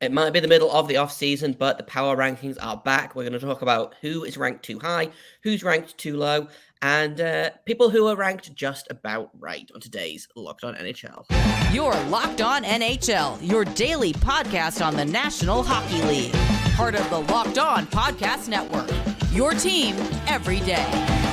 It might be the middle of the off-season, but the power rankings are back. We're going to talk about who is ranked too high, who's ranked too low, and people who are ranked just about right on today's Locked On NHL. You're Locked On NHL, your daily podcast on the National Hockey League. Part of the Locked On Podcast Network, your team every day.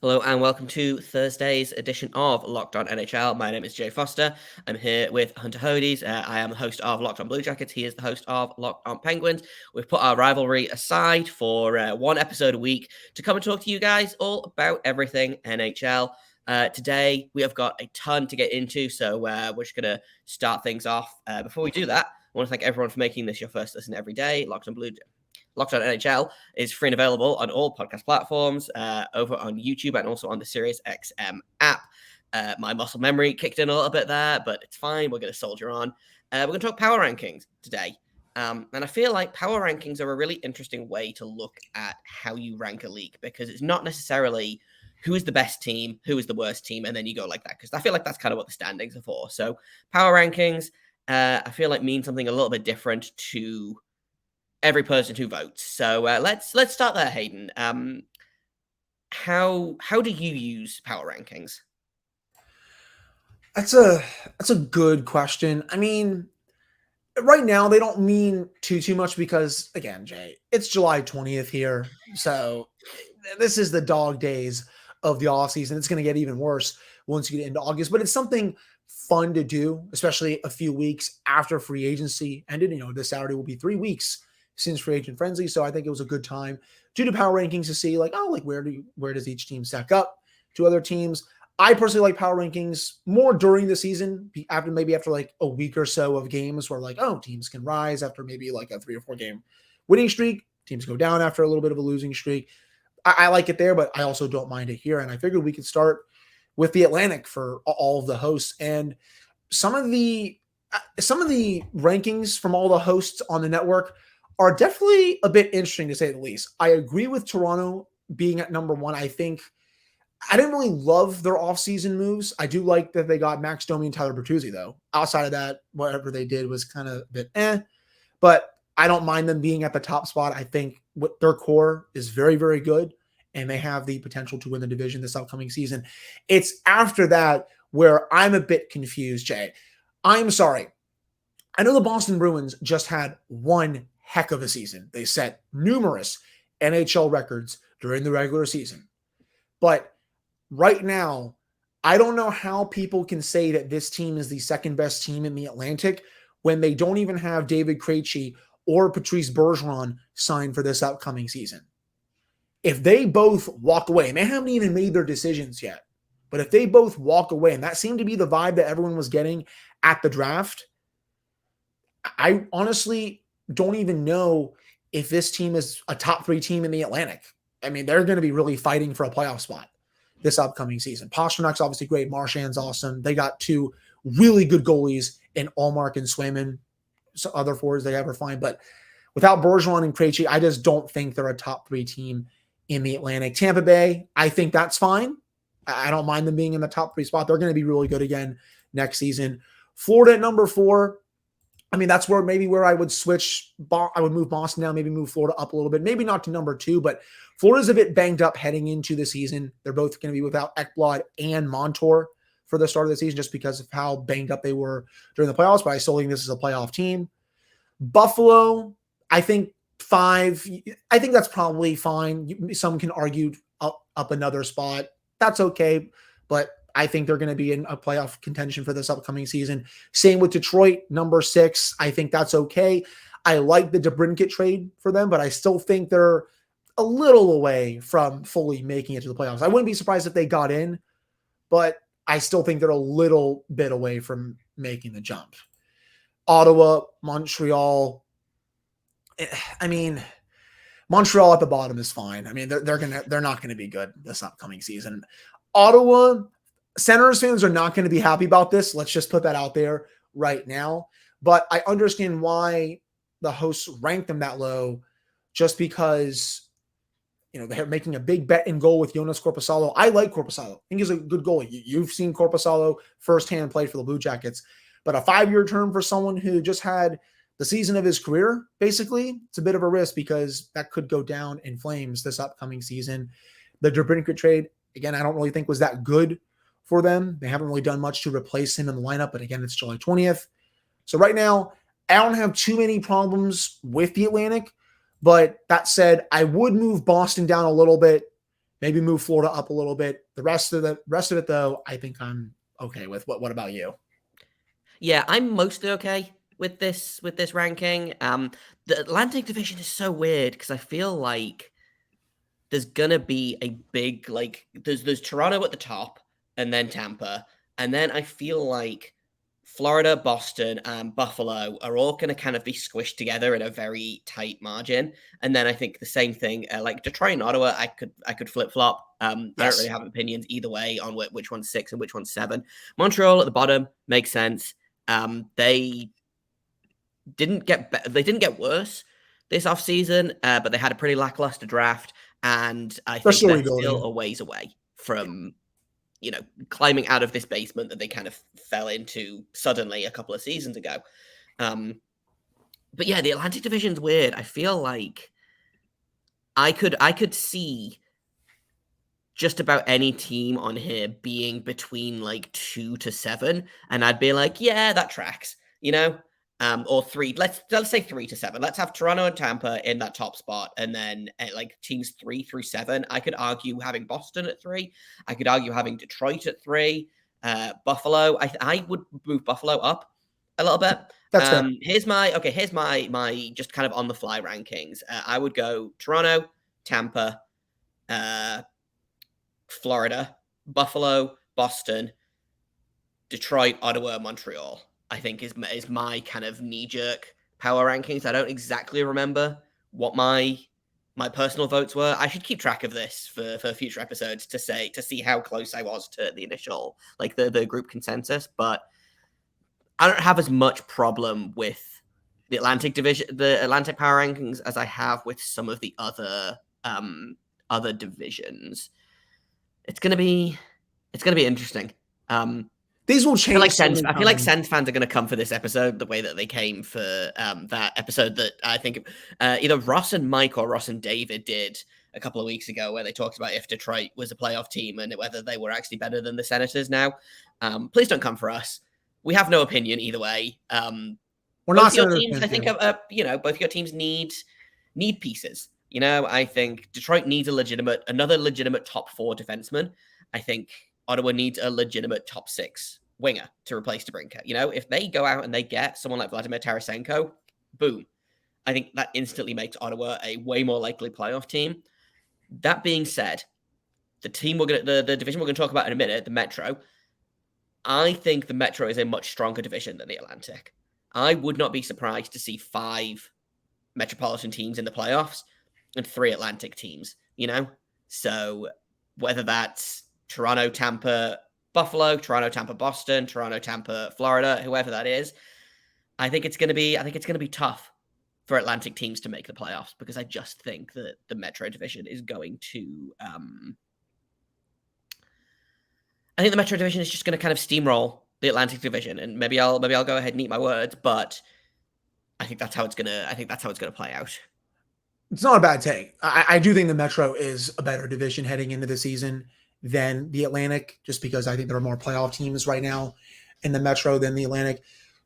Hello and welcome to Thursday's edition of Locked On NHL. My name is Jay Forster. I'm here with Hunter Hodies. I am the host of Locked On Blue Jackets. He is the host of Locked On Penguins. We've put our rivalry aside for one episode a week to come and talk to you guys all about everything NHL. Today, we have got a ton to get into, so we're just going to start things off. Before we do that, I want to thank everyone for making this your first listen every day. Locked On NHL is free and available on all podcast platforms, over on YouTube and also on the Sirius XM app. My muscle memory kicked in a little bit there, but it's fine. We're going to soldier on. We're going to talk power rankings today. And I feel like power rankings are a really interesting way to look at how you rank a league, because it's not necessarily who is the best team, who is the worst team, and then you go like that, because I feel like that's kind of what the standings are for. So power rankings, I feel like mean something a little bit different to every person who votes. So let's start there, Hayden. How do you use power rankings? That's a good question. I mean, right now they don't mean too much because, again, Jay, it's July 20th here. So this is the dog days of the offseason. It's going to get even worse once you get into August, but it's something fun to do, especially a few weeks after free agency ended. This Saturday will be 3 weeks since free agent frenzy. So I think it was a good time to do power rankings to see where does each team stack up to other teams. I personally like power rankings more during the season, after like a week or so of games where teams can rise after maybe like a 3 or 4 game winning streak. Teams go down after a little bit of a losing streak. I like it there, but I also don't mind it here. And I figured we could start with the Atlantic for all of the hosts. And some of the rankings from all the hosts on the network are definitely a bit interesting, to say the least. I agree with Toronto being at number 1. I think I didn't really love their offseason moves. I do like that they got Max Domi and Tyler Bertuzzi, though. Outside of that, whatever they did was kind of a bit but I don't mind them being at the top spot. I think what their core is very, very good, and they have the potential to win the division this upcoming season. It's after that where I'm a bit confused, Jay. I'm sorry. I know the Boston Bruins just had one heck of a season. They set numerous NHL records during the regular season. But right now, I don't know how people can say that this team is the second best team in the Atlantic when they don't even have David Krejci or Patrice Bergeron signed for this upcoming season. If they both walk away, and they haven't even made their decisions yet, but if they both walk away, and that seemed to be the vibe that everyone was getting at the draft, I honestly don't even know if this team is a top 3 team in the Atlantic. I mean, they're going to be really fighting for a playoff spot this upcoming season. Pasternak's obviously great. Marchand's awesome. They got 2 really good goalies in Allmark and Swayman. So other forwards they ever find. But without Bergeron and Krejci, I just don't think they're a top 3 team in the Atlantic. Tampa Bay, I think that's fine. I don't mind them being in the top 3 spot. They're going to be really good again next season. Florida at number 4. I mean, that's where I would switch. I would move Boston down, maybe move Florida up a little bit. Maybe not to number 2, but Florida's a bit banged up heading into the season. They're both going to be without Ekblad and Montour for the start of the season just because of how banged up they were during the playoffs, but I still think this is a playoff team. Buffalo, I think 5. I think that's probably fine. Some can argue up another spot. That's okay, but I think they're going to be in a playoff contention for this upcoming season. Same with Detroit, number 6. I think that's okay. I like the DeBrincat trade for them, but I still think they're a little away from fully making it to the playoffs. I wouldn't be surprised if they got in, but I still think they're a little bit away from making the jump. Ottawa, Montreal. I mean, Montreal at the bottom is fine. I mean, they're not going to be good this upcoming season. Ottawa, Senators fans are not going to be happy about this. Let's just put that out there right now. But I understand why the hosts ranked them that low just because, they're making a big bet in goal with Jonas Korpisalo. I like Korpisalo. I think he's a good goalie. You've seen Korpisalo firsthand play for the Blue Jackets, but a 5-year term for someone who just had the season of his career, basically, it's a bit of a risk because that could go down in flames this upcoming season. The DeBrincat trade, again, I don't really think was that good for them. They haven't really done much to replace him in the lineup, but again, it's July 20th. So right now, I don't have too many problems with the Atlantic, but that said, I would move Boston down a little bit, maybe move Florida up a little bit. The rest of it, though, I think I'm okay with. What about you? Yeah, I'm mostly okay with this ranking. The Atlantic Division is so weird because I feel like there's gonna be a big there's Toronto at the top and then Tampa, and then I feel like Florida, Boston, and Buffalo are all going to kind of be squished together in a very tight margin. And then I think the same thing, like Detroit and Ottawa, I could flip flop. I don't really have opinions either way on which one's 6 and which one's 7. Montreal at the bottom makes sense. They didn't get worse this offseason, but they had a pretty lackluster draft, and I think they're still a ways away from climbing out of this basement that they kind of fell into suddenly a couple of seasons ago. But yeah, the Atlantic Division's weird. I feel like I could see just about any team on here being between 2 to 7, and I'd be like, yeah, that tracks, or 3. Let's say 3 to 7. Let's have Toronto and Tampa in that top spot, and then at teams 3 through 7. I could argue having Boston at 3. I could argue having Detroit at 3. Buffalo. I would move Buffalo up a little bit. That's fair. Here's my just kind of on the fly rankings. I would go Toronto, Tampa, Florida, Buffalo, Boston, Detroit, Ottawa, Montreal. I think is my kind of knee-jerk power rankings. I don't exactly remember what my personal votes were. I should keep track of this for future episodes to see how close I was to the initial the group consensus. But I don't have as much problem with the Atlantic power rankings as I have with some of the other divisions. It's gonna be interesting. These will change. I feel like Sens fans are going to come for this episode the way that they came for that episode that I think either Ross and Mike or Ross and David did a couple of weeks ago, where they talked about if Detroit was a playoff team and whether they were actually better than the Senators now. Please don't come for us. We have no opinion either way. We're not your teams. I think both your teams need pieces. I think Detroit needs another legitimate top 4 defenseman. I think Ottawa needs a legitimate top 6 winger to replace DeBrincat. If they go out and they get someone like Vladimir Tarasenko, boom. I think that instantly makes Ottawa a way more likely playoff team. That being said, the division we're going to talk about in a minute, the Metro, I think the Metro is a much stronger division than the Atlantic. I would not be surprised to see 5 metropolitan teams in the playoffs and 3 Atlantic teams, So whether that's Toronto, Tampa, Buffalo, Toronto, Tampa, Boston, Toronto, Tampa, Florida, whoever that is, I think it's going to be tough for Atlantic teams to make the playoffs, because I just think that the Metro division is going to I think the Metro division is just going to kind of steamroll the Atlantic division, and maybe I'll go ahead and eat my words, but I think that's how it's going to play out. It's not a bad take. I do think the Metro is a better division heading into the season than the Atlantic, just because I think there are more playoff teams right now in the Metro than the Atlantic.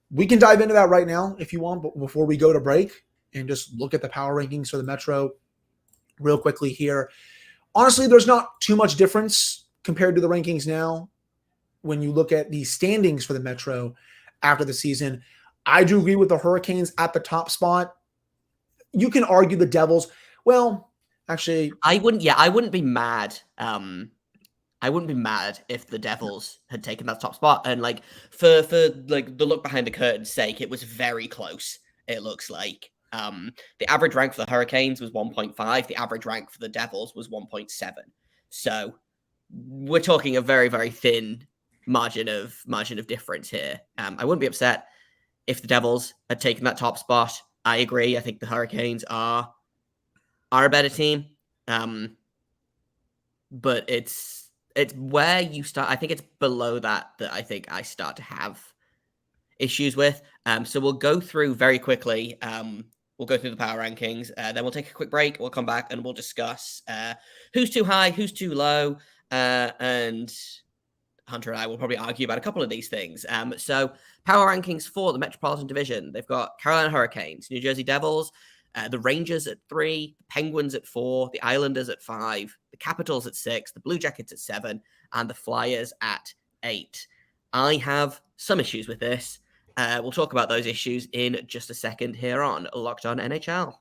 We can dive into that right now if you want, but before we go to break and just look at the power rankings for the Metro real quickly here. Honestly, there's not too much difference compared to the rankings now when you look at the standings for the Metro after the season. I do agree with the Hurricanes at the top spot. You can argue the Devils. Well, actually, I wouldn't be mad. I wouldn't be mad if the Devils had taken that top spot. And for the look behind the curtain's sake, it was very close. It looks like the average rank for the Hurricanes was 1.5. The average rank for the Devils was 1.7. So we're talking a very, very thin margin of difference here. I wouldn't be upset if the Devils had taken that top spot. I agree. I think the Hurricanes are are a better team. But it's where you start. I think it's below that I think I start to have issues with. So we'll go through very quickly. We'll go through the power rankings. Then we'll take a quick break. We'll come back and we'll discuss who's too high, who's too low, and Hunter and I will probably argue about a couple of these things. So power rankings for the Metropolitan Division. They've got Carolina Hurricanes, New Jersey Devils, the Rangers at 3, the Penguins at 4, the Islanders at 5, the Capitals at 6, the Blue Jackets at 7, and the Flyers at 8. I have some issues with this. We'll talk about those issues in just a second here on Locked On NHL.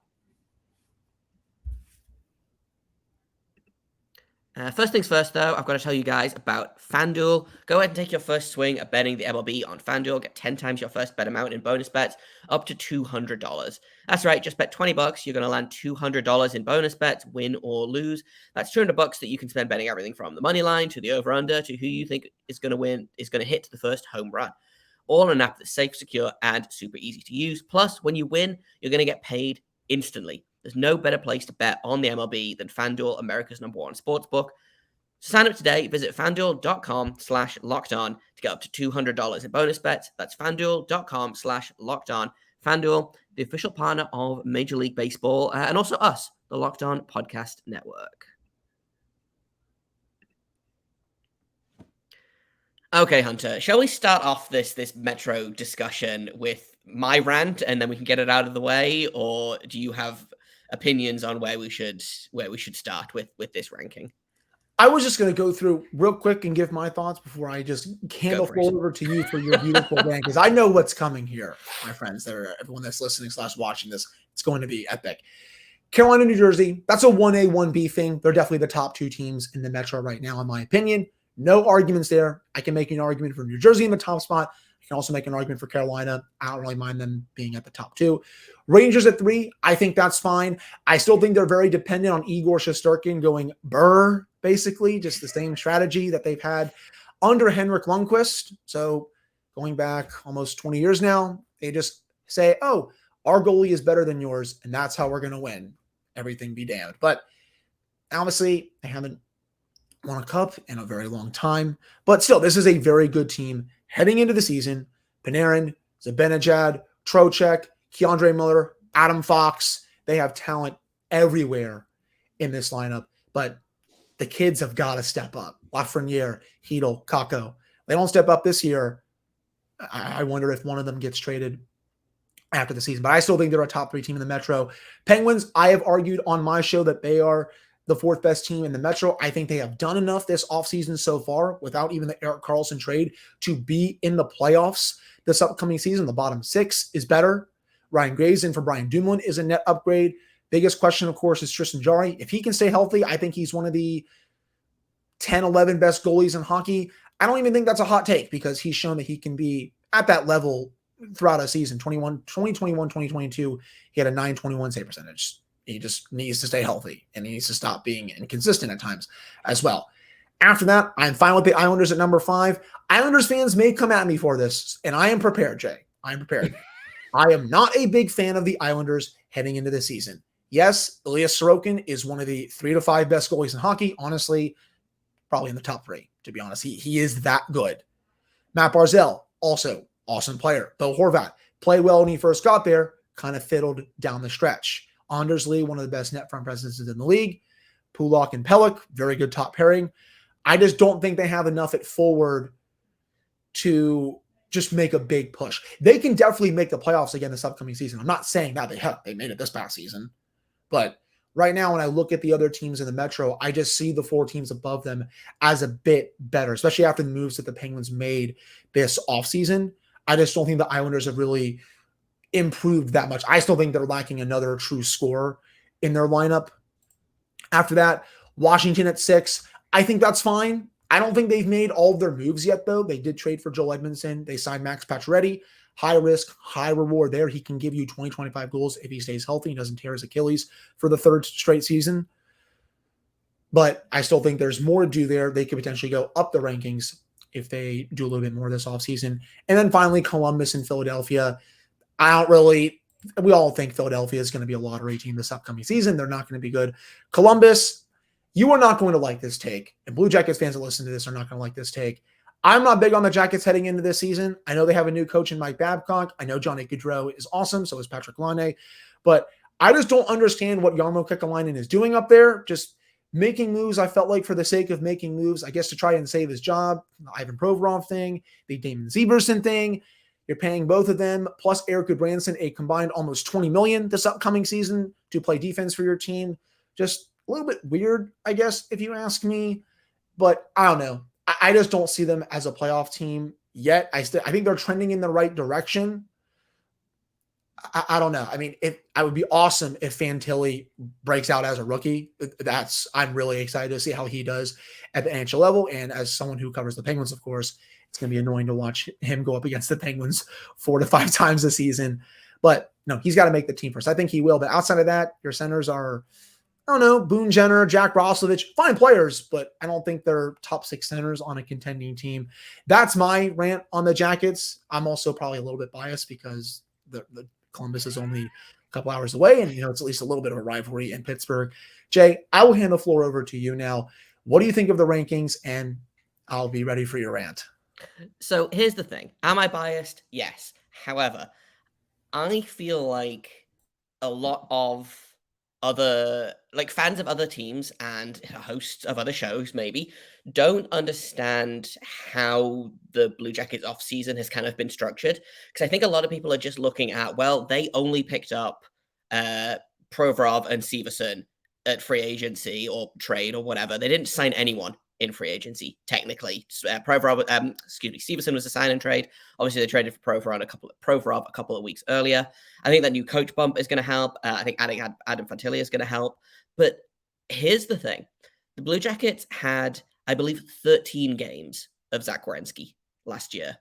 First things first, though, I've got to tell you guys about FanDuel. Go ahead and take your first swing at betting the MLB on FanDuel. Get 10 times your first bet amount in bonus bets, up to $200. That's right, just bet $20. You're going to land $200 in bonus bets, win or lose. That's $200 that you can spend betting everything from the money line to the over-under to who you think is going to win, is going to hit the first home run. All on an app that's safe, secure, and super easy to use. Plus, when you win, you're going to get paid instantly. There's no better place to bet on the MLB than FanDuel, America's #1 sportsbook. So sign up today. Visit FanDuel.com/lockedon to get up to $200 in bonus bets. That's FanDuel.com/lockedon. FanDuel, the official partner of Major League Baseball, and also us, the Locked On Podcast Network. Okay, Hunter, shall we start off this Metro discussion with my rant and then we can get it out of the way, or do you have opinions on where we should start with this ranking? I was just going to go through real quick and give my thoughts before I just hand the floor over to you for your beautiful rant, because I know what's coming here, my friends. Everyone that's listening / watching this, it's going to be epic. Carolina, New Jersey, that's a 1A, 1B thing. They're definitely the top 2 teams in the Metro right now, in my opinion. No arguments there. I can make an argument for New Jersey in the top spot. I can also make an argument for Carolina. I don't really mind them being at the top 2. Rangers at 3, I think that's fine. I still think they're very dependent on Igor Shesterkin going burr, basically, just the same strategy that they've had under Henrik Lundqvist. So going back almost 20 years now, they just say, oh, our goalie is better than yours, and that's how we're going to win. Everything be damned. But obviously, they haven't won a cup in a very long time. But still, this is a very good team heading into the season. Panarin, Zibanejad, Trocheck, Keandre Miller, Adam Fox. They have talent everywhere in this lineup. But the kids have got to step up. Lafreniere, Hedl, Kakko. They don't step up this year. I wonder if one of them gets traded after the season. But I still think they're a top 3 team in the Metro. Penguins, I have argued on my show that they are the 4th best team in the Metro. I think they have done enough this offseason so far without even the Erik Karlsson trade to be in the playoffs this upcoming season. The bottom 6 is better. Ryan Graves in for Brian Dumoulin is a net upgrade. Biggest question, of course, is Tristan Jarry. If he can stay healthy, I think he's one of the 10, 11 best goalies in hockey. I don't even think that's a hot take because he's shown that he can be at that level throughout a season. 2021, 2022, he had a .921 save percentage. He just needs to stay healthy, and he needs to stop being inconsistent at times as well. After that, I'm fine with the Islanders at number 5. Islanders fans may come at me for this, and I am prepared, Jay. I am prepared. I am not a big fan of the Islanders heading into the season. Yes, Elias Sorokin is one of the 3 to 5 best goalies in hockey. Honestly, probably in the top 3, to be honest. He is that good. Matt Barzal, also awesome player. Bo Horvat, played well when he first got there, kind of fiddled down the stretch. Anders Lee, one of the best net front presences in the league. Pulak and Pelech, very good top pairing. I just don't think they have enough at forward to just make a big push. They can definitely make the playoffs again this upcoming season. I'm not saying that they made it this past season. But right now, when I look at the other teams in the Metro, I just see the 4 teams above them as a bit better, especially after the moves that the Penguins made this offseason. I just don't think the Islanders have really improved that much. I still think they're lacking another true scorer in their lineup. After that, Washington at 6. I think that's fine. I don't think they've made all of their moves yet, though. They did trade for Joel Edmondson. They signed Max Pacioretty. High risk, high reward there. He can give you 20, 25 goals if he stays healthy and doesn't tear his Achilles for the 3rd straight season. But I still think there's more to do there. They could potentially go up the rankings if they do a little bit more this offseason. And then finally, Columbus and Philadelphia. I don't really we all think Philadelphia is going to be a lottery team this upcoming season. They're not going to be good. Columbus, you are not going to like this take. And Blue Jackets fans that listen to this are not going to like this take. I'm not big on the Jackets heading into this season. I know they have a new coach in Mike Babcock. I know Johnny Gaudreau is awesome. So is Patrick Laine. But I just don't understand what Jarmo Kekalainen is doing up there. Just making moves, I felt like, for the sake of making moves, I guess to try and save his job. The Ivan Provorov thing, the Damon Severson thing. You're paying both of them, plus Eric Goodbranson, a combined almost $20 million this upcoming season to play defense for your team. Just a little bit weird, I guess, if you ask me. But I don't know. I just don't see them as a playoff team yet. I think they're trending in the right direction. I don't know. I mean, I would be awesome if Fantilli breaks out as a rookie. I'm really excited to see how he does at the NHL level. And as someone who covers the Penguins, of course, it's going to be annoying to watch him go up against the Penguins 4 to 5 times a season. But no, he's got to make the team first. I think he will. But outside of that, your centers are, I don't know, Boone Jenner, Jack Roslovich, fine players, but I don't think they're top 6 centers on a contending team. That's my rant on the Jackets. I'm also probably a little bit biased because the Columbus is only a couple hours away, and it's at least a little bit of a rivalry in Pittsburgh. Jay, I will hand the floor over to you now. What do you think of the rankings? And I'll be ready for your rant. So here's the thing. Am I biased? Yes. However, I feel like a lot of other fans of other teams and hosts of other shows maybe don't understand how the Blue Jackets offseason has kind of been structured, because I think a lot of people are just looking at, well, they only picked up Provorov and Severson at free agency or trade or whatever. They didn't sign anyone in free agency, technically. Severson was a sign and trade. Obviously, they traded for Provorov a couple of weeks earlier. I think that new coach bump is going to help. I think adding Adam Fantilli is going to help. But here's the thing. The Blue Jackets had, I believe, 13 games of Zach Werenski last year.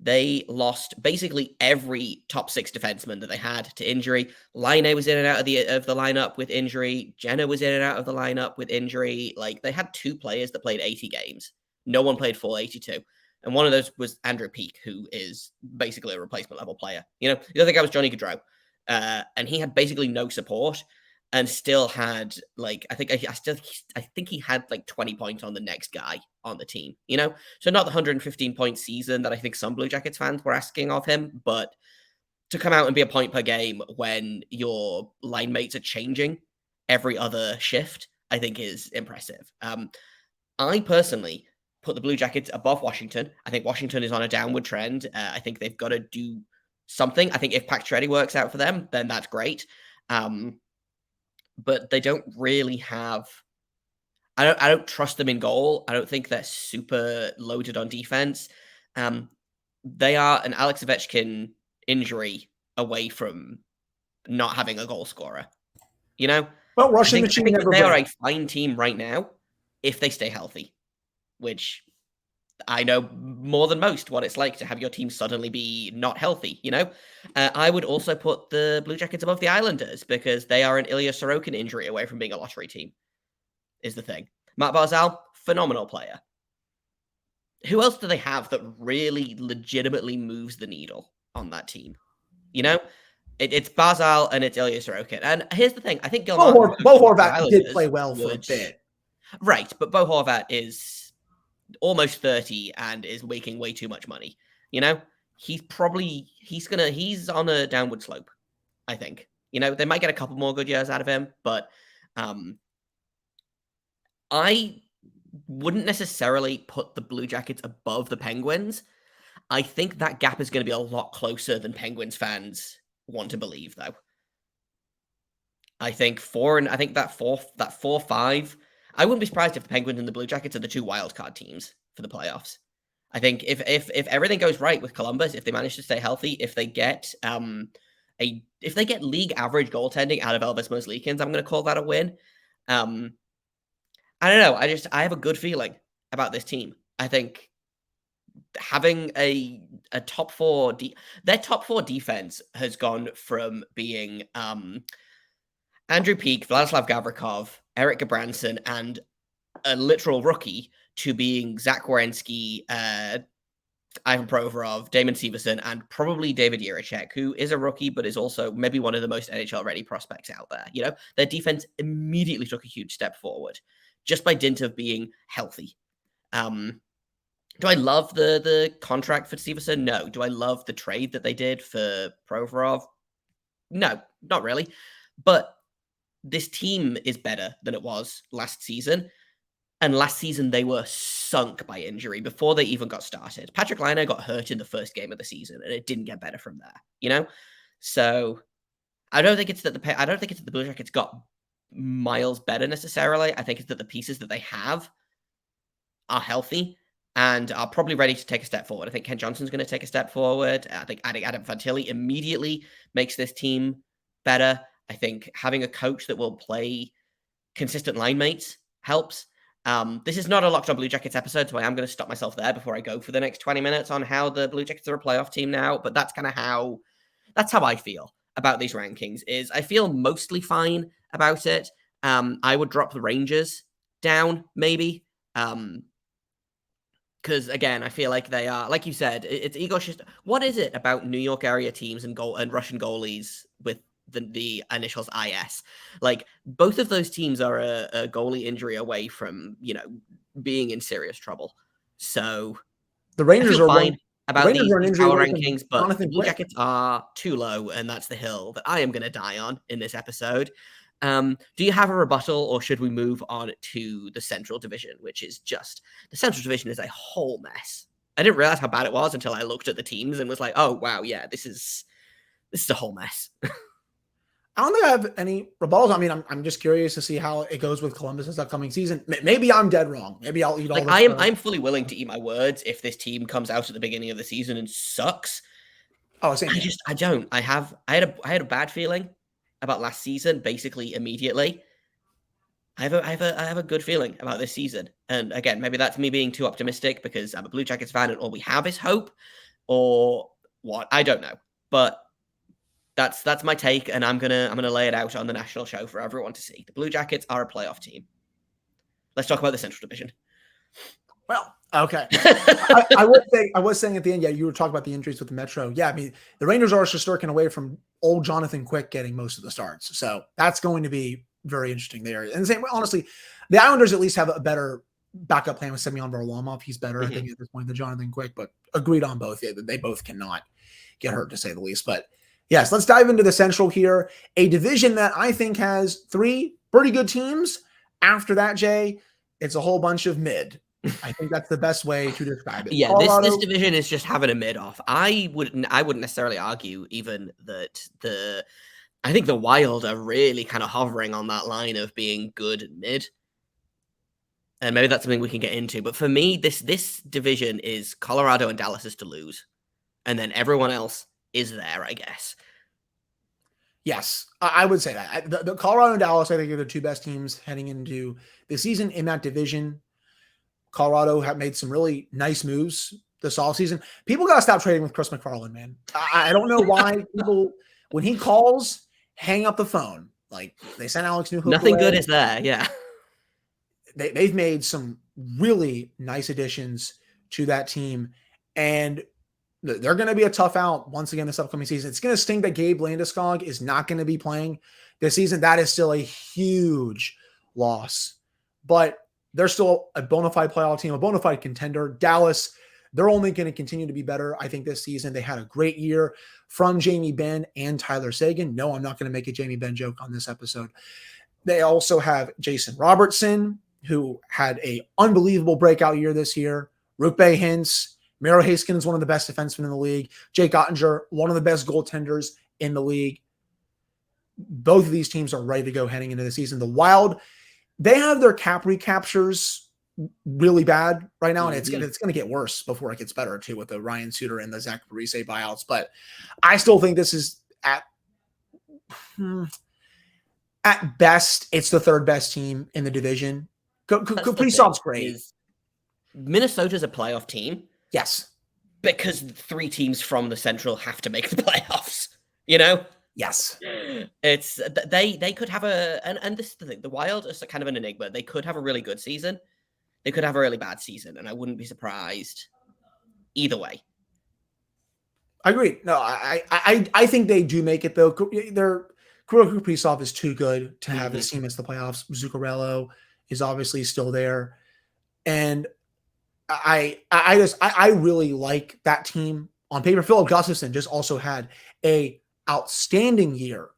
They lost basically every top 6 defenseman that they had to injury. Laine was in and out of the lineup with injury. Jenner was in and out of the lineup with injury. They had 2 players that played 80 games. No one played full 82. And one of those was Andrew Peeke, who is basically a replacement level player. The other guy was Johnny Gaudreau. And he had basically no support and still had I think he had 20 points on the next guy on the team, so not the 115 point season that I think some Blue Jackets fans were asking of him, but to come out and be a point per game when your line mates are changing every other shift, I think is impressive. I personally put the Blue Jackets above Washington. I think Washington is on a downward trend. I think they've got to do something. I think if Pacioretty works out for them, then that's great. But they don't really have. I don't trust them in goal. I don't think they're super loaded on defense. They are an Alex Ovechkin injury away from not having a goal scorer. Well, Russian machine never. They are a fine team right now if they stay healthy, which I know more than most what it's like to have your team suddenly be not healthy, I would also put the Blue Jackets above the Islanders because they are an Ilya Sorokin injury away from being a lottery team, is the thing. Matt Barzal, phenomenal player. Who else do they have that really legitimately moves the needle on that team? It's Barzal and it's Ilya Sorokin. And here's the thing. I think Bo Horvat did play well for a bit. Right, but Bo Horvat is almost 30 and is making way too much money. He's on a downward slope, I think. They might get a couple more good years out of him, but I wouldn't necessarily put the Blue Jackets above the Penguins. I think that gap is going to be a lot closer than Penguins fans want to believe, though. I think that 4-5. I wouldn't be surprised if the Penguins and the Blue Jackets are the 2 wildcard teams for the playoffs. I think if everything goes right with Columbus, if they manage to stay healthy, if they get league average goaltending out of Elvis Merzlikins, I'm going to call that a win. I don't know. I have a good feeling about this team. I think having a top 4, their top 4 defense has gone from being Andrew Peeke, Vladislav Gavrikov, Eric Goodbranson, and a literal rookie to being Zach Werenski, Ivan Provorov, Damon Severson, and probably David Jiricek, who is a rookie, but is also maybe one of the most NHL-ready prospects out there. You know, their defense immediately took a huge step forward just by dint of being healthy. Do I love the contract for Severson? No. Do I love the trade that they did for Provorov? No, not really. But this team is better than it was last season. And last season, they were sunk by injury before they even got started. Patrick Laine got hurt in the first game of the season, and it didn't get better from there, you know? So I don't think it's that the Blue Jackets got miles better necessarily. I think it's that the pieces that they have are healthy and are probably ready to take a step forward. I think Kent Johnson's going to take a step forward. I think adding Adam Fantilli immediately makes this team better. I think having a coach that will play consistent line mates helps. This is not a Locked on Blue Jackets episode, so I am going to stop myself there before I go for the next 20 minutes on how the Blue Jackets are a playoff team now. But that's kind of how I feel about these rankings. Is I feel mostly fine about it. I would drop the Rangers down maybe. Because again, I feel like they are, like you said, it's ego shift. What is it about New York area teams and Russian goalies with the initials IS? Like both of those teams are a goalie injury away from being in serious trouble. So the Rangers are fine about these power rankings, but the Blue Jackets are too low, and that's the hill that I am going to die on in this episode. Do you have a rebuttal, or should we move on to the Central Division, which is just the Central Division is a whole mess. I didn't realize how bad it was until I looked at the teams and was like, oh wow, yeah, this is a whole mess. I don't think I have any rebuttals. I mean, I'm just curious to see how it goes with Columbus this upcoming season. Maybe I'm dead wrong. Maybe I'll eat all this. I'm fully willing to eat my words if this team comes out at the beginning of the season and sucks. Oh, same. I don't. I had a bad feeling about last season, basically immediately. I have a good feeling about this season. And again, maybe that's me being too optimistic because I'm a Blue Jackets fan and all we have is hope, or what? I don't know. But that's my take, and I'm gonna lay it out on the national show for everyone to see. The Blue Jackets are a playoff team. Let's talk about the Central Division. Well, okay. I was saying at the end, yeah, you were talking about the injuries with the Metro. Yeah, I mean, the Rangers are just working away from old Jonathan Quick getting most of the starts. So that's going to be very interesting there. And the same, honestly, the Islanders at least have a better backup plan with Semyon Varlamov. He's better, I think, at this point than Jonathan Quick, but agreed on both. Yeah, they both cannot get hurt, to say the least. But yes, let's dive into the Central here, a division that I think has three pretty good teams. After that, Jay, it's a whole bunch of mid. I think that's the best way to describe it. Yeah, this division is just having a mid off. I wouldn't necessarily argue even that I think the Wild are really kind of hovering on that line of being good and mid. And maybe that's something we can get into. But for me, this division is Colorado and Dallas is to lose. And then everyone else is there, I guess. Yes, I would say that. The Colorado and Dallas, I think, are the two best teams heading into the season in that division. Colorado have made some really nice moves this offseason. People got to stop trading with Chris McFarland, man. I don't know why people, when he calls, hang up the phone. Like, they sent Alex Newhook Nothing away. Good is there, yeah. They've made some really nice additions to that team, and they're going to be a tough out once again this upcoming season. It's going to sting that Gabe Landeskog is not going to be playing this season. That is still a huge loss, but they're still a bona fide playoff team, a bona fide contender. Dallas, they're only going to continue to be better, I think, this season. They had a great year from Jamie Benn and Tyler Seguin. No, I'm not going to make a Jamie Benn joke on this episode. They also have Jason Robertson, who had an unbelievable breakout year this year. Roope Hintz, Miro Heiskanen is one of the best defensemen in the league. Jake Ottinger, one of the best goaltenders in the league. Both of these teams are ready to go heading into the season. The Wild, they have their cap recaptures really bad right now, and it's going to get worse before it gets better too with the Ryan Suter and the Zach Parise buyouts. But I still think this is at best, it's the third best team in the division. Kaprizov's great. Minnesota's a playoff team. Yes. Because 3 teams from the Central have to make the playoffs, you know? Yes. It's they could have and this is the thing, the Wild is kind of an enigma. They could have a really good season. They could have a really bad season, and I wouldn't be surprised either way. I agree. No, I think they do make it though. Their Kirill Kaprizov is too good to have this team miss the playoffs. Zuccarello is obviously still there, and I really like that team on paper. Philip Gustafson just also had a outstanding year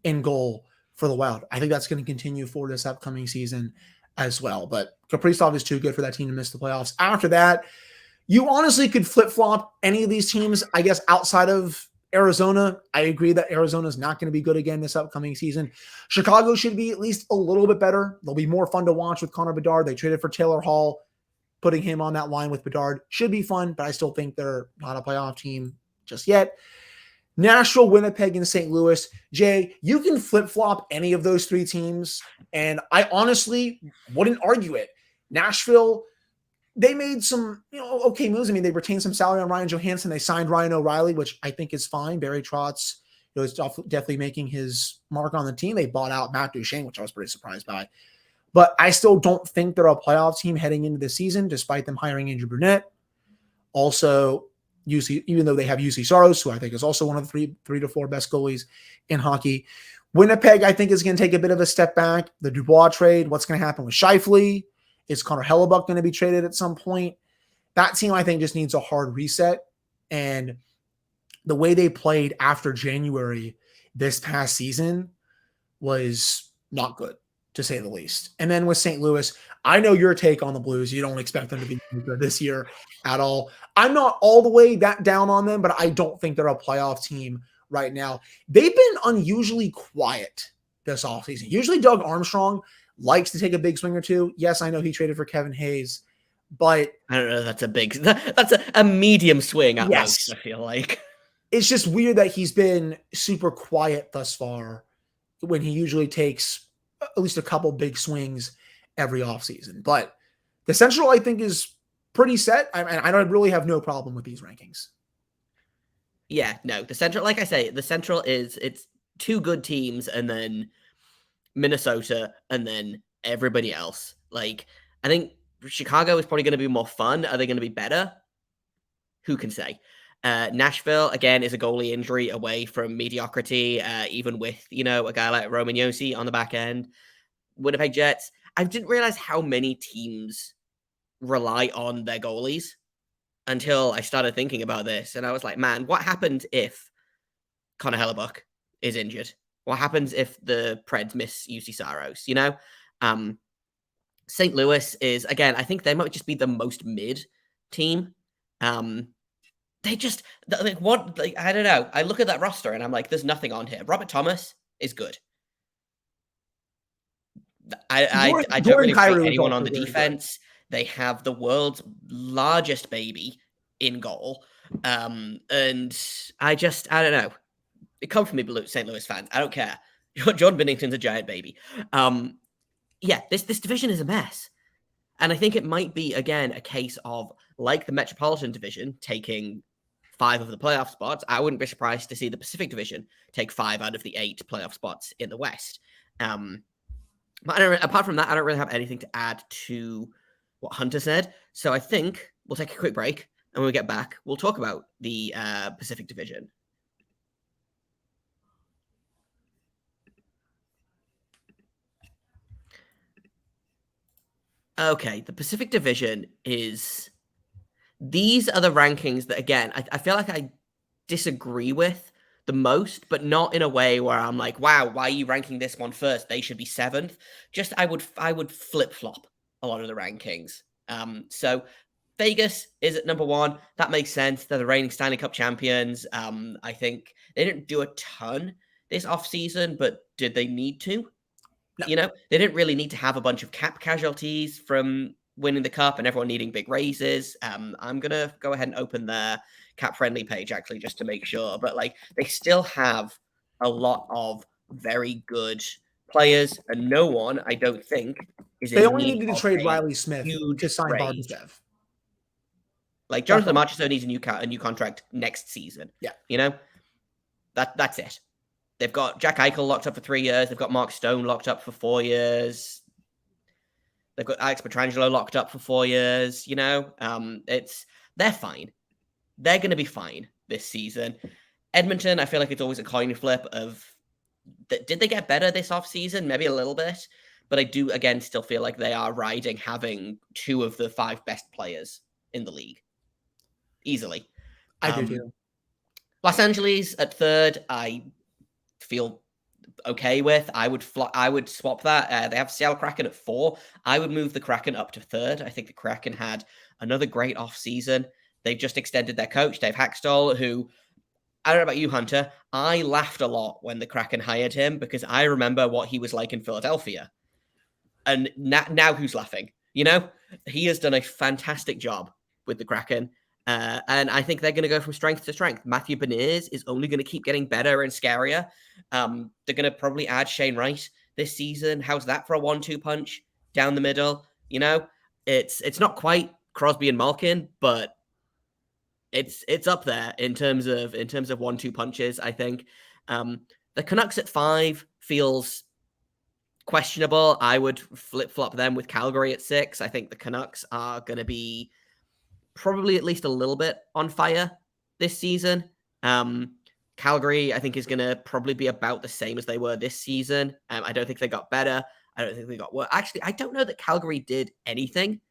in goal for the Wild. I think that's going to continue for this upcoming season as well. But Kaprizov is too good for that team to miss the playoffs. After that, you honestly could flip-flop any of these teams, I guess, outside of Arizona. I agree that Arizona is not going to be good again this upcoming season. Chicago should be at least a little bit better. They'll be more fun to watch with Connor Bedard. They traded for Taylor Hall. Putting him on that line with Bedard should be fun, but I still think they're not a playoff team just yet. Nashville, Winnipeg, and St. Louis. Jay, you can flip-flop any of those three teams, and I honestly wouldn't argue it. Nashville, they made some okay moves. I mean, they retained some salary on Ryan Johansson. They signed Ryan O'Reilly, which I think is fine. Barry Trotz is definitely making his mark on the team. They bought out Matt Duchene, which I was pretty surprised by. But I still don't think they're a playoff team heading into the season, despite them hiring Andrew Brunette. Also, even though they have UC Saros, who I think is also one of the three to four best goalies in hockey. Winnipeg, I think, is going to take a bit of a step back. The Dubois trade, what's going to happen with Scheifele? Is Connor Hellebuck going to be traded at some point? That team, I think, just needs a hard reset. And the way they played after January this past season was not good, to say the least. And then with St. Louis, I know your take on the Blues. You don't expect them to be good this year at all. I'm not all the way that down on them, but I don't think they're a playoff team right now. They've been unusually quiet this offseason. Usually Doug Armstrong likes to take a big swing or two. Yes, I know he traded for Kevin Hayes, but I don't know. That's a medium swing at yes, most, I feel like. It's just weird that he's been super quiet thus far when he usually takes at least a couple big swings every offseason. But the Central, I think, is pretty set. I don't really have no problem with these rankings. Yeah, no, the Central, like I say, the Central it's two good teams and then Minnesota and then everybody else. Like, I think Chicago is probably going to be more fun. Are they going to be better? Who can say? Nashville, again, is a goalie injury away from mediocrity, even with, a guy like Roman Josi on the back end. Winnipeg Jets, I didn't realize how many teams rely on their goalies until I started thinking about this. And I was like, man, what happens if Connor Hellebuck is injured? What happens if the Preds miss UC Saros? St. Louis is, again, I think they might just be the most mid team. They just, I don't know. I look at that roster and I'm like, there's nothing on here. Robert Thomas is good. I don't really rate anyone on the defense. They have the world's largest baby in goal. And I don't know. It comes from me, St. Louis fans. I don't care. Jordan Binnington's a giant baby. This division is a mess. And I think it might be, again, a case of, like the Metropolitan Division taking 5 of the playoff spots, I wouldn't be surprised to see the Pacific Division take 5 out of the 8 playoff spots in the West. But apart from that, I don't really have anything to add to what Hunter said. So I think we'll take a quick break. And when we get back, we'll talk about the Pacific Division. Okay, the Pacific Division is... These are the rankings that, again, I feel like I disagree with the most, but not in a way where I'm like, wow, why are you ranking this one first? They should be 7th. Just I would flip-flop a lot of the rankings. So Vegas is at number 1. That makes sense. They're the reigning Stanley Cup champions. I think they didn't do a ton this offseason, but did they need to? No. They didn't really need to have a bunch of cap casualties from winning the cup and everyone needing big raises. I'm going to go ahead and open their cap-friendly page, actually, just to make sure. But, they still have a lot of very good players, and no one, I don't think, is They only needed to trade Riley Smith to sign Barbashev. Jonathan Marchessault needs a new contract next season. Yeah. That's it. They've got Jack Eichel locked up for 3 years. They've got Mark Stone locked up for 4 years. They've got Alex Pietrangelo locked up for 4 years. They're fine. they're going to be fine this season. Edmonton, I feel like it's always a coin flip of, did they get better this offseason? Maybe a little bit. But I do, again, still feel like they are riding having 2 of the 5 best players in the league. Easily. I do too. Los Angeles at 3rd, I feel okay with. I would swap that. They have Seattle Kraken at 4. I would move the Kraken up to 3rd. I think the Kraken had another great offseason. They've just extended their coach, Dave Haxtell, who, I don't know about you, Hunter, I laughed a lot when the Kraken hired him because I remember what he was like in Philadelphia. And now who's laughing? You know, he has done a fantastic job with the Kraken. And I think they're going to go from strength to strength. Matthew Beniers is only going to keep getting better and scarier. They're going to probably add Shane Wright this season. How's that for a 1-2 punch down the middle? You know, it's not quite Crosby and Malkin, but it's up there in terms of 1-2 punches. I think the Canucks at 5 feels questionable. I would flip-flop them with Calgary at 6. I think the Canucks are going to be probably at least a little bit on fire this season. Calgary, I think, is going to probably be about the same as they were this season. I don't think they got better. I don't think they got worse. Actually, I don't know that Calgary did anything.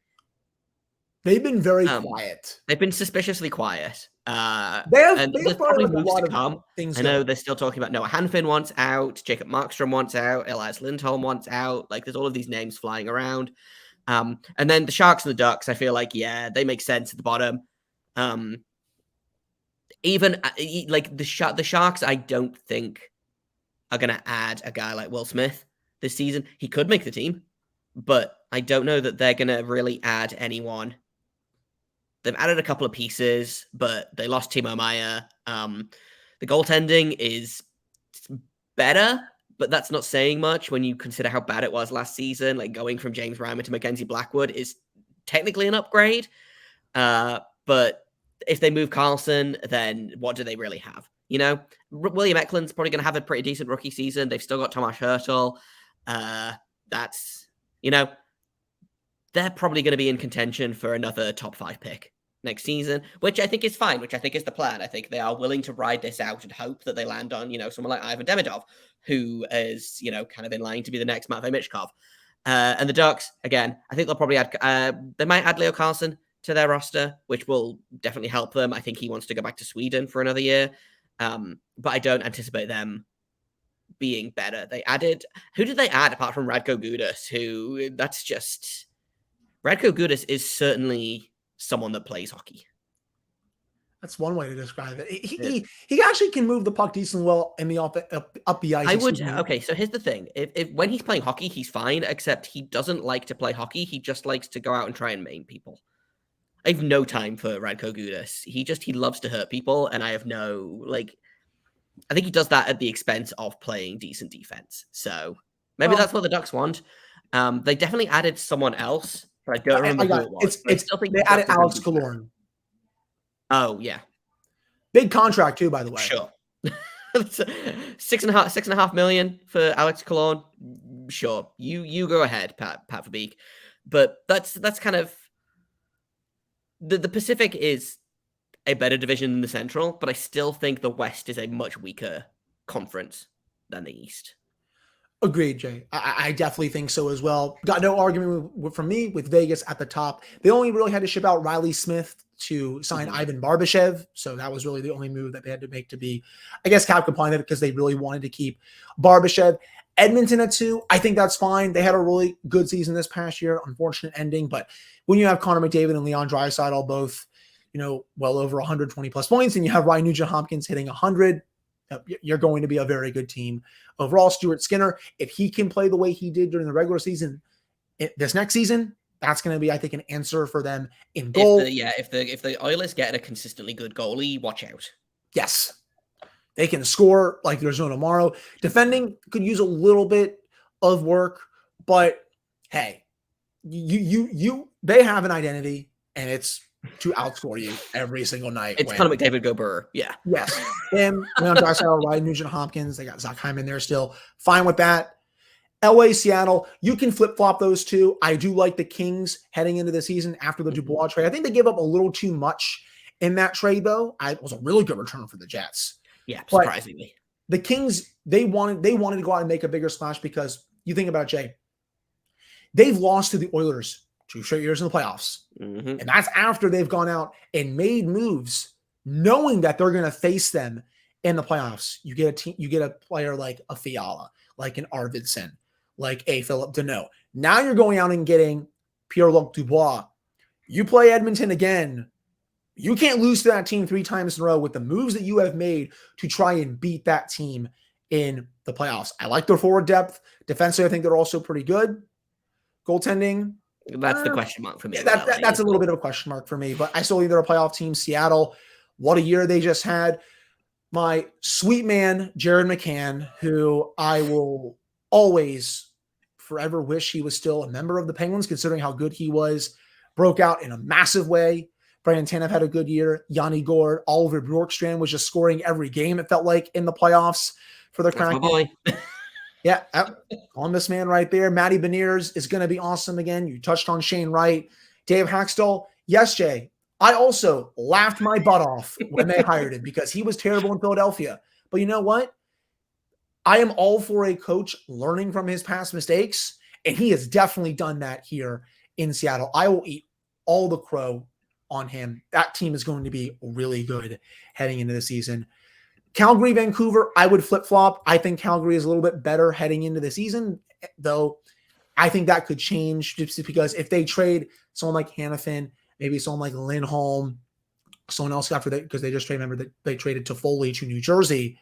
They've been very quiet. They've been suspiciously quiet. There's probably moves a to lot come. of things. I know they're still talking about Noah Hanfin wants out, Jacob Markstrom wants out, Elias Lindholm wants out. Like, there's all of these names flying around. And then the Sharks and the Ducks, I feel like, yeah, they make sense at the bottom. Even like the Sharks, I don't think are going to add a guy like Will Smith this season. He could make the team, but I don't know that they're going to really add anyone. They've added a couple of pieces, but they lost Timo Meier. The goaltending is better, but that's not saying much when you consider how bad it was last season. Like, going from James Reimer to Mackenzie Blackwood is technically an upgrade. But if they move Carlson, then what do they really have? You know, William Eklund's probably going to have a pretty decent rookie season. They've still got Tomas Hertl. That's, you know, they're probably going to be in contention for another top 5 pick next season, which I think is fine, which I think is the plan. I think they are willing to ride this out and hope that they land on, you know, someone like Ivan Demidov, who is, you know, kind of in line to be the next Matvei Michkov. And the Ducks, again, I think they'll probably add, they might add Leo Carlson to their roster, which will definitely help them. I think he wants to go back to Sweden for another year. But I don't anticipate them being better. Who did they add apart from Radko Gudas? Radko Gudas is certainly someone that plays hockey. That's one way to describe it. He actually can move the puck decently well in the up the ice. Okay, so here's the thing. If when he's playing hockey, he's fine, except he doesn't like to play hockey. He just likes to go out and try and maim people. I have no time for Radko Gudas. He loves to hurt people, and I have I think he does that at the expense of playing decent defense. So maybe that's what the Ducks want. They definitely added someone else, but I don't remember who it was. They added Alex Killorn. Oh, yeah. Big contract, too, by the way. Sure. $6.5 million for Alex Killorn. Sure. You go ahead, Pat Verbeek. But that's kind of... The Pacific is a better division than the Central, but I still think the West is a much weaker conference than the East. Agreed, Jay. I definitely think so as well. Got no argument from me with Vegas at the top. They only really had to ship out Riley Smith to sign Ivan Barbashev, so that was really the only move that they had to make to be, I guess, cap compliant, because they really wanted to keep Barbashev. Edmonton at 2, I think that's fine. They had a really good season this past year. Unfortunate ending, but when you have Connor McDavid and Leon Draisaitl both, you know, well over 120 plus points, and you have Ryan Nugent-Hopkins hitting 100, you're going to be a very good team. Overall, Stuart Skinner, if he can play the way he did during the regular season this next season, that's going to be, I think, an answer for them in goal. If the Oilers get a consistently good goalie, watch out. Yes. They can score like there's no tomorrow. Defending could use a little bit of work, but hey, they have an identity, and it's to outscore you every single night. It's Connor McDavid, go Burr. Yeah. Yes. Him, Leon Draisaitl, Ryan Nugent-Hopkins. They got Zach Hyman there still. Fine with that. LA, Seattle, you can flip-flop those two. I do like the Kings heading into the season after the Dubois trade. I think they gave up a little too much in that trade, though. It was a really good return for the Jets. Yeah, But surprisingly. the Kings, they wanted to go out and make a bigger splash because you think about it, Jay. They've lost to the Oilers 2 straight years in the playoffs. Mm-hmm. And that's after they've gone out and made moves knowing that they're going to face them in the playoffs. You get a player like a Fiala, like an Arvidsson, like a Philip Deneau. Now you're going out and getting Pierre-Luc Dubois. You play Edmonton again. You can't lose to that team 3 times in a row with the moves that you have made to try and beat that team in the playoffs. I like their forward depth. Defensively, I think they're also pretty good. Goaltending, that's the question mark for me. That's a little bit of a question mark for me, but I still think they're a playoff team. Seattle, what a year they just had. My sweet man, Jared McCann, who I will always forever wish he was still a member of the Penguins, considering how good he was, broke out in a massive way. Brandon Tanev had a good year. Yanni Gourde, Oliver Bjorkstrand was just scoring every game, it felt like, in the playoffs for the Kraken. Yeah, Columbus man right there. Matty Beniers is going to be awesome again. You touched on Shane Wright. Dave Haxtell. Yes, Jay. I also laughed my butt off when they hired him because he was terrible in Philadelphia. But you know what? I am all for a coach learning from his past mistakes, and he has definitely done that here in Seattle. I will eat all the crow on him. That team is going to be really good heading into the season. Calgary, Vancouver, I would flip-flop. I think Calgary is a little bit better heading into the season, though I think that could change just because if they trade someone like Hanifin, maybe someone like Lindholm, someone else after that, because they just remember that they traded Toffoli to New Jersey,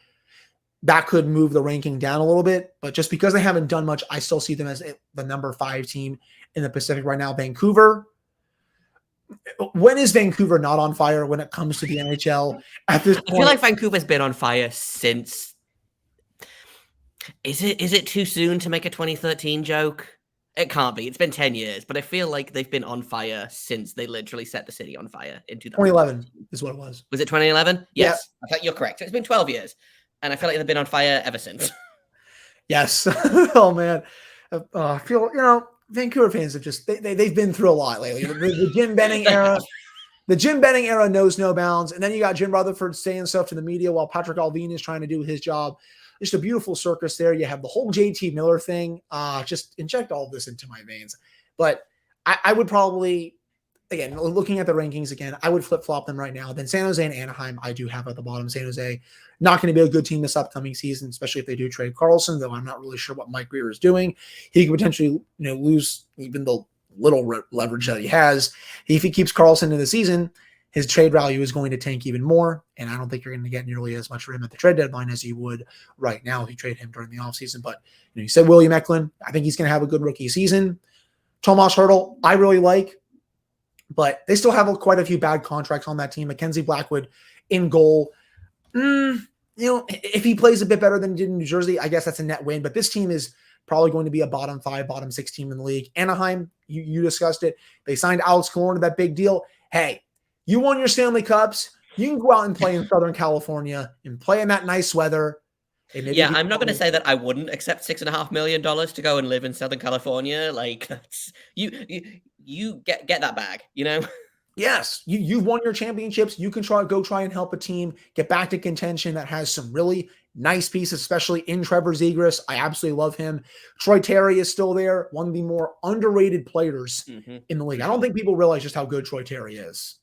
that could move the ranking down a little bit. But just because they haven't done much, I still see them as the number 5 team in the Pacific right now. Vancouver, when is Vancouver not on fire when it comes to the NHL at this point? I feel like Vancouver's been on fire since. Is it too soon to make a 2013 joke? It can't be. It's been 10 years, but I feel like they've been on fire since they literally set the city on fire in 2011 is what it was. Was it 2011? Yes. Yeah. I think you're correct. It's been 12 years, and I feel like they've been on fire ever since. Yes. Oh, man. I feel, Vancouver fans have just they've been through a lot lately. The Jim Benning era, knows no bounds, and then you got Jim Rutherford saying stuff to the media while Patrick Allvin is trying to do his job. Just a beautiful circus there. You have the whole JT Miller thing. Just inject all of this into my veins. But I would probably, again, looking at the rankings again, I would flip-flop them right now. Then San Jose and Anaheim, I do have at the bottom. San Jose, not going to be a good team this upcoming season, especially if they do trade Karlsson, though I'm not really sure what Mike Grier is doing. He could potentially lose even the little leverage that he has. If he keeps Karlsson in the season, his trade value is going to tank even more, and I don't think you're going to get nearly as much for him at the trade deadline as you would right now if you trade him during the offseason. But you said William Eklund. I think he's going to have a good rookie season. Tomas Hertl, I really like, but they still have quite a few bad contracts on that team. Mackenzie Blackwood in goal. If he plays a bit better than he did in New Jersey, I guess that's a net win. But this team is probably going to be a bottom 5, bottom 6 team in the league. Anaheim, you discussed it. They signed Alex Killorn to that big deal. Hey, you won your Stanley Cups. You can go out and play in Southern California and play in that nice weather. Yeah, I'm not going to say that I wouldn't accept $6.5 million to go and live in Southern California. Like, that's, you get that bag, Yes, you've won your championships. You can go try and help a team get back to contention that has some really nice pieces, especially in Trevor Zegras. I absolutely love him. Troy Terry is still there, one of the more underrated players in the league. I don't think people realize just how good Troy Terry is.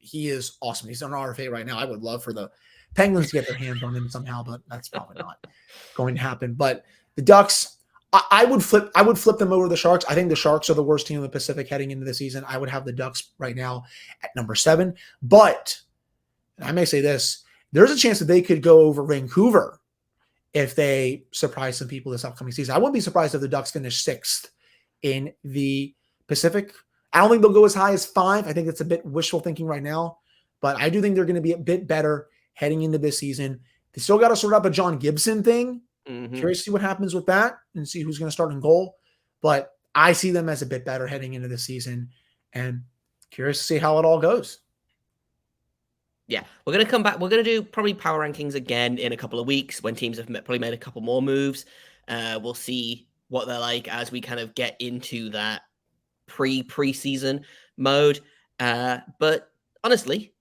He is awesome. He's on RFA right now. I would love for the Penguins to get their hands on him somehow, but that's probably not going to happen. But the Ducks, I would flip them over the Sharks. I think the Sharks are the worst team in the Pacific heading into the season. I would have the Ducks right now at number 7. But I may say this, there's a chance that they could go over Vancouver if they surprise some people this upcoming season. I wouldn't be surprised if the Ducks finish 6th in the Pacific. I don't think they'll go as high as 5. I think it's a bit wishful thinking right now, but I do think they're going to be a bit better heading into this season. They still got to sort out a John Gibson thing. Curious to see what happens with that and see who's going to start in goal. But I see them as a bit better heading into the season and curious to see how it all goes. Yeah, we're going to come back. We're going to do probably power rankings again in a couple of weeks when teams have probably made a couple more moves. We'll see what they're like as we kind of get into that preseason mode. But honestly,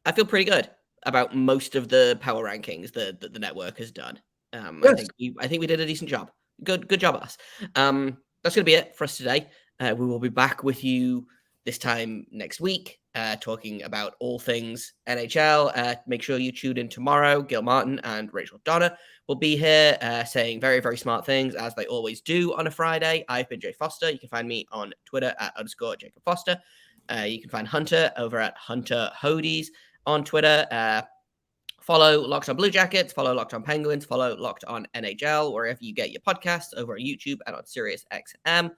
I feel pretty good about most of the power rankings that the network has done. I Yes. think we did a decent job. Good job, us. That's going to be it for us today. We will be back with you this time next week, talking about all things NHL. Make sure you tune in tomorrow. Gil Martin and Rachel Donner will be here, saying very, very smart things, as they always do on a Friday. I've been Jay Forster. You can find me on Twitter at _Jacob Foster. You can find Hunter over at Hunter Hodies on Twitter. Follow Locked On Blue Jackets, follow Locked On Penguins, follow Locked On NHL, wherever you get your podcasts, over on YouTube and on Sirius XM.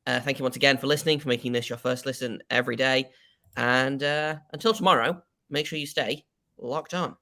Thank you once again for listening, for making this your first listen every day. And until tomorrow, make sure you stay locked on.